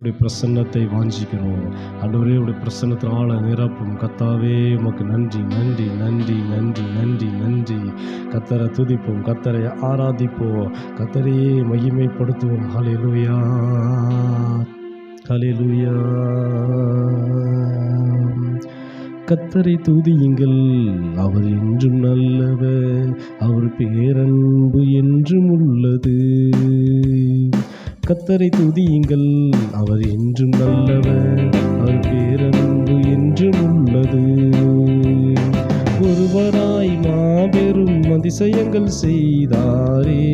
உடைய பிரசன்னத்தை வாஞ்சிக்கிறோம். ஆண்டவரே, உடைய பிரசன்னத்தினால நிரப்பும். கர்த்தாவே, உமக்கு நன்றி நன்றி நன்றி நன்றி நன்றி நன்றி. கர்த்தரை துதிப்போம், கர்த்தரை ஆராதிப்போம், கர்த்தரையே மகிமைப்படுத்துவோம். ஹல்லேலூயா ஹல்லேலூயா. கர்த்தரை துதியுங்கள், அவர் என்றும் நல்லவர், அவர் பேரன்பு என்றும் உள்ளது. கர்த்தரை துதியுங்கள், அவர் என்றும் நல்லவர், அவர் பேரன்பு என்றும் உள்ளது. ஒருவராய் மாபெரும் அதிசயங்கள் செய்தாரே,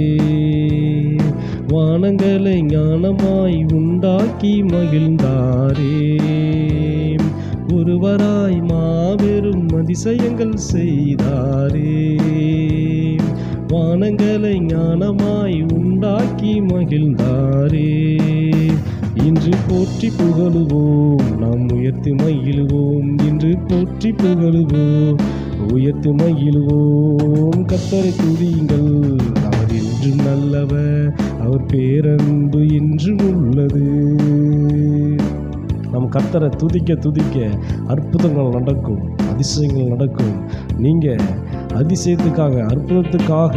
வானங்களை ஞானமாய் உண்டாக்கி மகிழ்ந்தாரே. ஒருவராய் மாபெரும் அதிசயங்கள் செய்தாரே, வானங்களை ஞானமாய் உண்டாக்கி மகிழ்ந்தாரே. இன்று போற்றி புகழுவோம், நாம் உயர்த்தி மகிழுவோம். இன்று போற்றி புகழுவோம், உயர்த்தி மகிழுவோம். கர்த்தரை துதியுங்கள், அவர் என்றும் நல்லவர், அவர் பேரன்பு என்றும் உள்ளது. நம் கர்த்தரை துதிக்க துதிக்க அற்புதங்கள் நடக்கும், அதிசயங்கள் நடக்கும். நீங்கள் அதிசயத்துக்காக, அற்புதத்துக்காக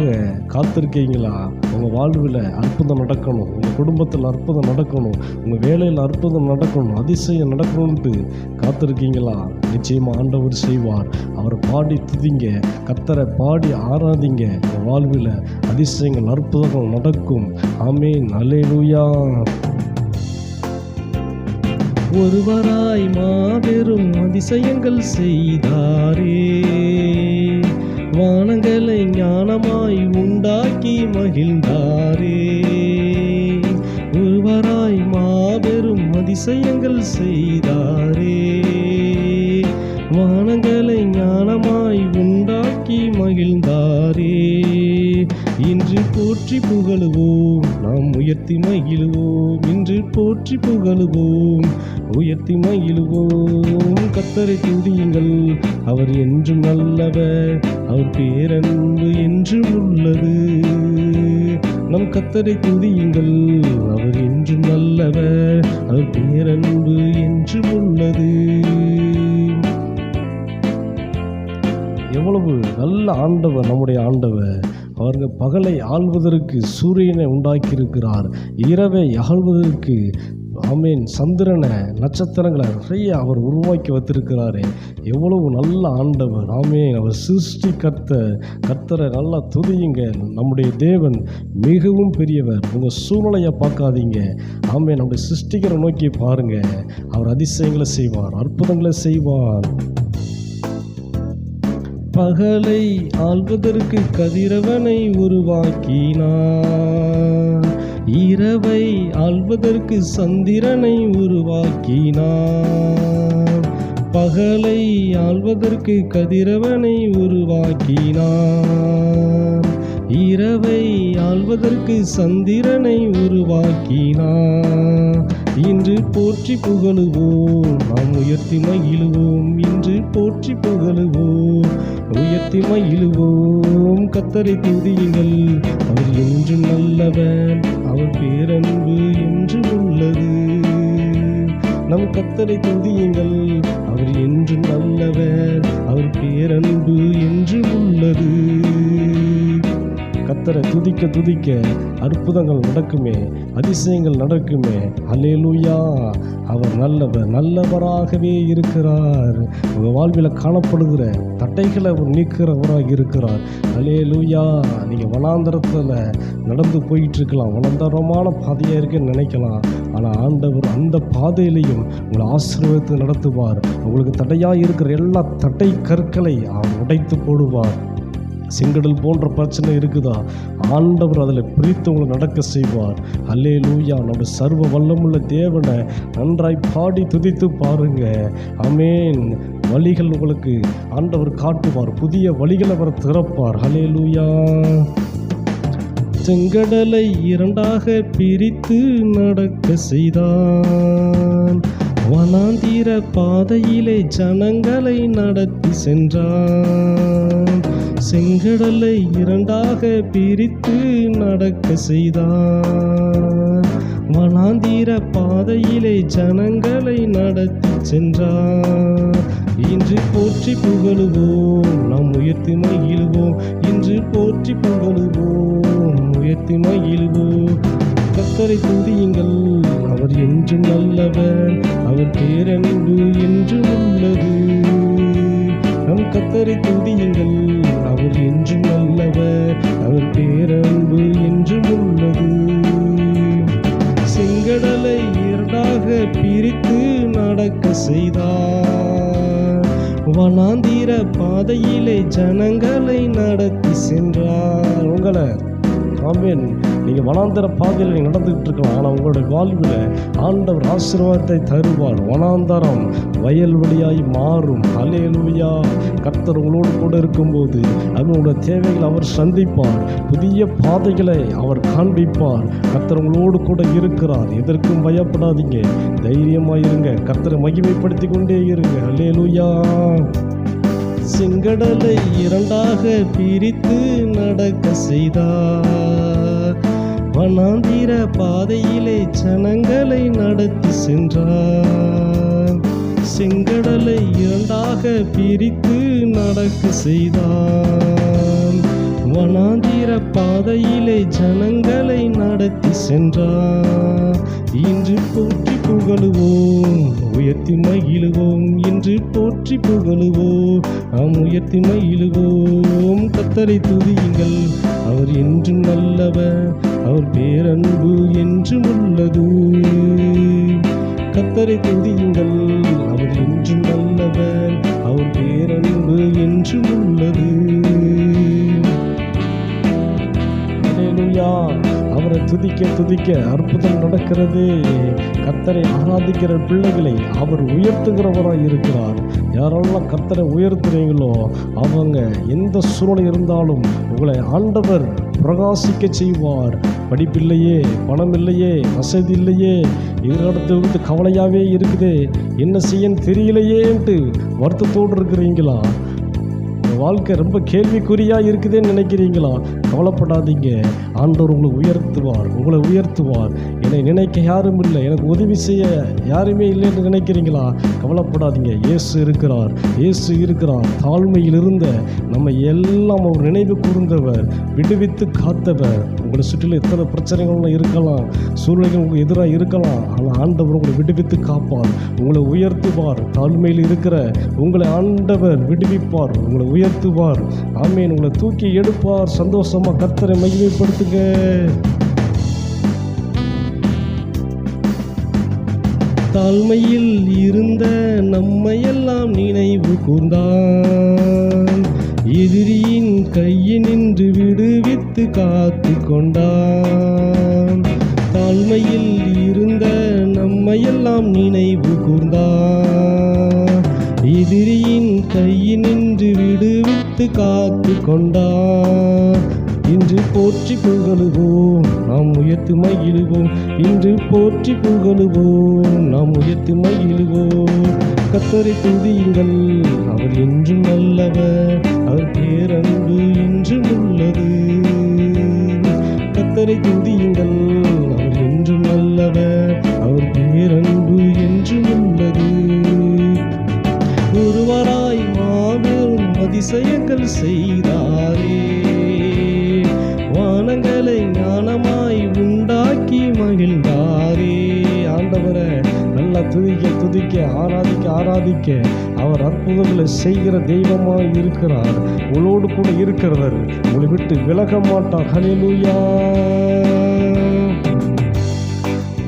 காத்திருக்கீங்களா? உங்கள் வாழ்வில் அற்புதம் நடக்கணும், உங்கள் குடும்பத்தில் அற்புதம் நடக்கணும், உங்கள் வேலையில் அற்புதம் நடக்கணும், அதிசயம் நடக்கணும்ட்டு காத்திருக்கீங்களா? நிச்சயமாக ஆண்டவர் செய்வார். அவரை பாடி துதிங்க, கர்த்தரை பாடி ஆராதிங்க. உங்கள் வாழ்வில் அதிசயங்கள், அற்புதங்கள் நடக்கும். ஆமென், அல்லேலூயா. ஒருவராய் மாபெரும் அதிசயங்கள் செய்தாரே, வானங்களை ஞானமாய் உண்டாக்கி மகிழ்ந்தாரே. ஒருவராய் மாபெரும் அதிசயங்கள் செய்தாரே, வானங்களை ஞானமாய் உண்டாக்கி மகிழ்ந்தாரே. இன்று போற்றி புகழுவோம், நாம் உயர்த்தி மகிழுவோம். இன்று போற்றி புகழுவோம், உயர்த்தி மகிழுவோம். கர்த்தரை துதியுங்கள், அவர் என்றும் நல்லவர், அவர் பேரன்பு என்றும் உள்ளது. நம் கர்த்தரை துதியுங்கள், அவர் என்றும் நல்லவர், அவர் பேரன்பு என்றும் உள்ளது. எவ்வளவு நல்ல ஆண்டவர் நம்முடைய ஆண்டவர். அவர்கள் பகலை ஆள்வதற்கு சூரியனை உண்டாக்கியிருக்கிறார், இரவை அகழ்வதற்கு ஆமேன் சந்திரனை, நட்சத்திரங்களை நிறைய அவர் உருவாக்கி வைத்திருக்கிறாரே. எவ்வளவு நல்ல ஆண்டவர். ஆமேன், அவர் சிருஷ்டி கர்த்தரை நல்லா துதியுங்க. நம்முடைய தேவன் மிகவும் பெரியவர். உங்கள் சூழ்நிலையை பார்க்காதீங்க. ஆமேன், நம்முடைய சிருஷ்டிகரை நோக்கி பாருங்க. அவர் அதிசயங்களை செய்வார், அற்புதங்களை செய்வார். பகலை ஆள்வதற்கு கதிரவனை உருவாக்கினார், இரவை ஆள்வதற்கு சந்திரனை உருவாக்கினார். பகலை ஆள்வதற்கு கதிரவனை உருவாக்கினார், இரவை ஆள்வதற்கு சந்திரனை உருவாக்கினார். இன்று போற்றி புகழுவோம், நாம் உயர்த்தி மகிழுவோம். இன்று போற்றி புகழுவோம், உயர்த்தி மகிழுவோம். கர்த்தரை துதியுங்கள், அவர் என்றும் நல்லவர், அவர் பேரன்பு என்றும் உள்ளது. நம் கர்த்தரை துதியுங்கள், அவர் என்றும் நல்லவர், அவர் பேரன்பு என்றும் உள்ளது. கர்த்தரை துதிக்க துதிக்க அற்புதங்கள் நடக்குமே, அதிசயங்கள் நடக்குமே. அல்லேலூயா. அவர் நல்லவர், நல்லவராகவே இருக்கிறார். உங்கள் வாழ்வில் காணப்படுகிற தட்டைகளை அவர் நீக்கிறவராக இருக்கிறார். அல்லேலூயா. நீங்கள் வனாந்தரத்தில் நடந்து போயிட்டு இருக்கலாம், வனாந்தரமான பாதையாக இருக்குன்னு நினைக்கலாம். ஆனால் ஆண்டவர் அந்த பாதையிலையும் உங்களை ஆசீர்வாதத்தை நடத்துவார். உங்களுக்கு தடையாக இருக்கிற எல்லா தட்டை கற்களை அவர் உடைத்து போடுவார். செங்கடல் போன்ற பிரச்சனை இருக்குதா, ஆண்டவர் அதில் பிரித்து உங்களை நடக்க செய்வார். அல்லேலூயா. நம்ம சர்வ வல்லமுள்ள தேவனை நன்றாய் பாடி துதித்து பாருங்க. ஆமென். வழிகள் உங்களுக்கு ஆண்டவர் காட்டுவார், புதிய வழிகளை அவர் திறப்பார். அல்லேலூயா. செங்கடலை இரண்டாக பிரித்து நடக்க செய்தான், வனாந்திர பாதையிலே ஜனங்களை நடத்தி சென்றான். செங்கடலை இரண்டாக பிரித்து நடக்க செய்தான், வனாந்திர பாதையிலே ஜனங்களை நடத்தி சென்றார். இன்று போற்றி புகழுவோம், நாம் உயர்த்தி மகிழ்வோம். இன்று போற்றி புகழுவோம், உயர்த்தி மகிழ்வோம். கர்த்தரை துதியுங்கள், அவர் என்றும் நல்லவர், அவர் பேரன்பு என்றும் உள்ளது. நம் கர்த்தரை துதியுங்கள், அவர் என்றும் நல்லவர், அவர் பேரன்பு என்றும் உள்ளது. செங்கடலை இரண்டாக பிரித்து நடக்க செய்தார். வனாந்திர பாதையிலே ஜனங்களை நடத்தி சென்றார். உங்களை ஆமென். நீங்கள் வனாந்தர பாதையில் நீங்கள் நடந்துக்கிட்டு இருக்கலாம். ஆனால் உங்களுடைய வாழ்வில் ஆண்டவர் ஆசீர்வாதத்தை தருவார். வனாந்தரம் வயல்வெளியாய் மாறும். அல்லேலூயா. கர்த்தர் உங்களோடு கூட இருக்கும்போது அவங்களோட தேவைகளை அவர் சந்திப்பார். புதிய பாதைகளை அவர் காண்பிப்பார். கர்த்தர் உங்களோடு கூட இருக்கிறார். எதற்கும் பயப்படாதீங்க, தைரியமாக இருங்க. கர்த்தரை மகிமைப்படுத்தி கொண்டே இருங்க. அல்லேலூயா. செங்கடலை இரண்டாக பிரித்து நடக்க செய்தார். வனாந்திர பாதையிலே ஜனங்களை நடத்தி சென்றார். செங்கடலை இரண்டாக பிரித்து நடக்க செய்தார். வனாந்திர பாதையிலே ஜனங்களை நடத்தி சென்றார். இன்று போற்றி புகழுவோம், உயர்த்தி மகிழுவோம். இன்று போற்றி புகழுவோம், நாம் உயர்த்தி மகிழுவோம். கர்த்தரை துதியுங்கள், அவர் என்றும் நல்லவர், அவர் பேரன்பு என்றும் உள்ளது. கர்த்தரை துதியுங்கள், அவர் என்றும் நல்லவர், அவர் பேரன்பு என்றும் உள்ளது. அல்லேலூயா. அவரை துதிக்க துதிக்க அற்புதம் நடக்கிறது. கர்த்தரை ஆராதிக்கிற பிள்ளைகளை அவர் உயர்த்துகிறவராக இருக்கிறார். யாரெல்லாம் கர்த்தரை உயர்த்துறீங்களோ அவங்க எந்த சூழ்நிலை இருந்தாலும் உங்களை ஆண்டவர் பிரகாசிக்க செய்வார். படிப்பில்லையே, பணம் இல்லையே, வசதி இல்லையே, எதிர்காலத்தை குறித்து கவலையாகவே இருக்குதே, என்ன செய்யன்னு தெரியலையேன்ட்டு வருத்தத்தோடு இருக்கிறீங்களா? வாழ்க்கை ரொம்ப கேள்விக்குறியாக இருக்குதுன்னு நினைக்கிறீங்களா? கவலைப்படாதீங்க. ஆண்டவர் உங்களை உயர்த்துவார். என்னை நினைக்க யாரும் இல்லை, எனக்கு உதவி செய்ய யாருமே இல்லைன்னு நினைக்கிறீங்களா? கவலைப்படாதீங்க. இயேசு இருக்கிறார். தாழ்மையில் இருந்த நம்ம எல்லாம் அவர் நினைவு கூர்ந்தவர், விடுவித்து காத்தவர். உங்களை சுற்றிலும் எத்தனை பிரச்சனைகள்லாம் இருக்கலாம், சூழ்நிலைகள் உங்களுக்கு எதிராக இருக்கலாம். ஆனால் ஆண்டவர் உங்களை விடுவித்து காப்பார், உங்களை உயர்த்துவார். தாழ்மையில் இருக்கிற உங்களை ஆண்டவர் விடுவிப்பார், உங்களை உயர்த்துவார். ஆமென். உங்களை தூக்கி எடுப்பார். சந்தோஷமா கர்த்தரை மகிமைப்படுத்துங்க. தாழ்மையில் இருந்த நம்மையெல்லாம் நினைவு கூர்ந்தான். எதிரியின் கையினின்று விடுவித்து காத்து கொண்டான். தாழ்மையில் இருந்த நம்மையெல்லாம் நினைவு கூர்ந்தான். எதிரியின் கையினின்று விடுவித்து காத்து கொண்டான். இன்று போற்றி புகழுவோம், நாம் உயர்த்தி மகிழுவோம். இன்று போற்றி புகழுவோம், நாம் உயர்த்தி மகிழுவோம். கர்த்தரை துதியுங்கள், அவர் என்றும் நல்லவர், அவர் பேரன்பு என்றும் உள்ளது. கர்த்தரை துதியுங்கள், அவர் என்றும் நல்லவர், அவர் பேரன்பு என்றும் உள்ளது. ஒருவராய் மாபெரும் அதிசயங்கள் செய்தாரே, வானங்களை ஞானமாய் உண்டாக்கி மகிழ்ந்தாரே. ஆண்டவரை நல்லா துதிக்க ஆராதிக்க அவர் அற்புதங்களை செய்கிற தெய்வமாய் இருக்கிறார். உங்களோடு கூட இருக்கிறவர், உங்களை விட்டு விலக மாட்டார். ஹல்லேலூயா.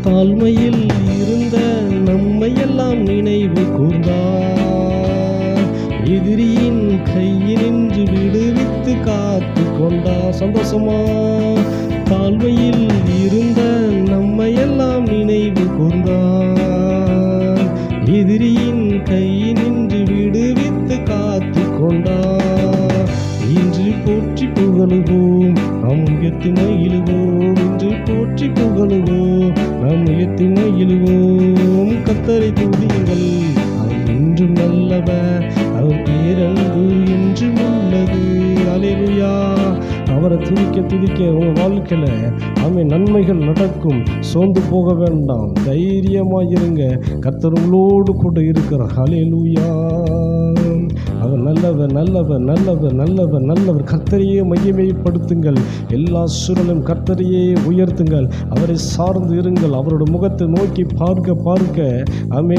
தாழ்மையில் இருந்த நம்மையெல்லாம் நினைவு கூர்ந்தார். எதிரியின் கையினின்று விடுவித்து காத்து கொண்டார். சந்தோஷமா. தாழ்மையில் இருந்த நம்மையெல்லாம் நினைவு கூர்ந்தார். எதிரியின் கையினின்று விடுவித்து காத்து கொண்டார். இன்று போற்றி புகழுவோம், நாம் உயர்த்தி மகிழுவோம். இன்று போற்றி புகழுவோம், நாம் உயர்த்தி மகிழுவோம். கர்த்தரை துதியுங்கள், அவர் என்றும் நல்லவர், அவர் பேரன்பு என்றும் உள்ளது. அல்லேலூயா. அவரை துதிக்க துதிக்க உங்கள் வாழ்க்கையில் நன்மைகள் நடக்கும். சோர்ந்து போக வேண்டாம், தைரியமாக இருங்க. கர்த்தர் உங்களோடு கூட இருக்கிறார். ஹல்லேலூயா. அவர் நல்லவர் நல்லவர் நல்லவர் நல்லவர் நல்லவர். கர்த்தரையே மகிமைப்படுத்துங்கள். எல்லா சூழலும் கர்த்தரையே உயர்த்துங்கள். அவரை சார்ந்து இருங்கள். அவரோட முகத்தை நோக்கி பார்க்க பார்க்க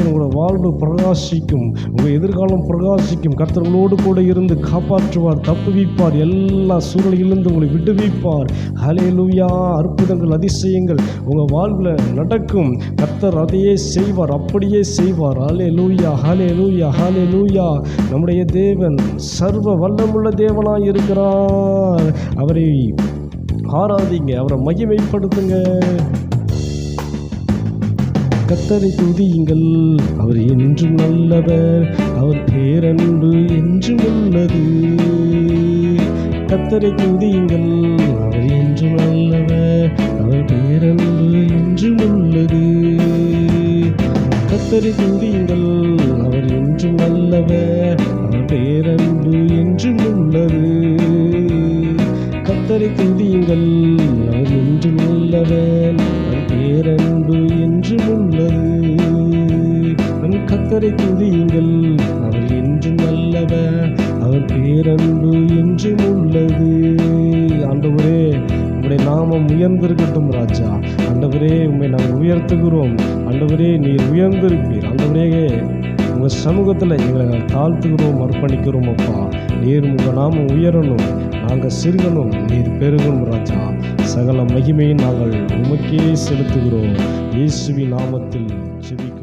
உங்களோட வாழ்வு பிரகாசிக்கும். உங்கள் எதிர்காலம் பிரகாசிக்கும். கர்த்தர் உங்களோடு கூட இருந்து காப்பாற்றுவார், தப்புவிப்பார், எல்லா சூழலிலிருந்து உங்களை விடுவிப்பார். ஹல்லேலூயா. அற்புதங்கள் அதிசயங்கள் உங்கள் வாழ்வில் நடக்கும். கர்த்தர் அதையே செய்வார், அப்படியே செய்வார். ஹல்லேலூயா ஹல்லேலூயா ஹல்லேலூயா. நம்முடைய தேவன் சர்வ வல்லமுள்ள தேவனாய் இருக்கிறார். அவரை ஆராதிங்க, அவரை மகிமைப்படுத்துங்க. கர்த்தரை துதியுங்கள், அவர் என்றும் நல்லவர், அவர் பேரன்பு என்றும் உள்ளது. கர்த்தரை துதியுங்கள், அவர் என்றும் நல்லவர், அவர் பேரன்பு என்றும் உள்ளது. கர்த்தரை துதியுங்கள், அவர் என்றும் நல்லவர், அவர் பேரன்பு என்றும் உள்ளது. கர்த்தரை துதியுங்கள், அவர் என்றும் நல்லவர், அவர் பேரன்பு என்றும் உள்ளது. கர்த்தரை துதியுங்கள், அவர் என்றும் நல்லவர், அவர் பேரன்பு என்றும் உள்ளது. ஆண்டவரே, உம்முடைய நாமம் உயர்ந்திருக்கட்டும் ராஜா. ஆண்டவரே, உம்மை நாங்கள் உயர்த்துகிறோம். ஆண்டவரே, நீர் உயர்ந்திருப்பீர். ஆண்டவரே, உங்கள் சமூகத்தில் எங்களை நாங்கள் தாழ்த்துகிறோம், அர்ப்பணிக்கிறோம். அப்பா, நீர் உங்கள் நாமம் உயரணும், நாங்கள் சிறுகணும், நீர் பெருகணும் ராஜா. சகல மகிமையை நாங்கள் உமக்கே செலுத்துகிறோம். இயேசுவின் நாமத்தில் ஜெபிக்கிறோம்.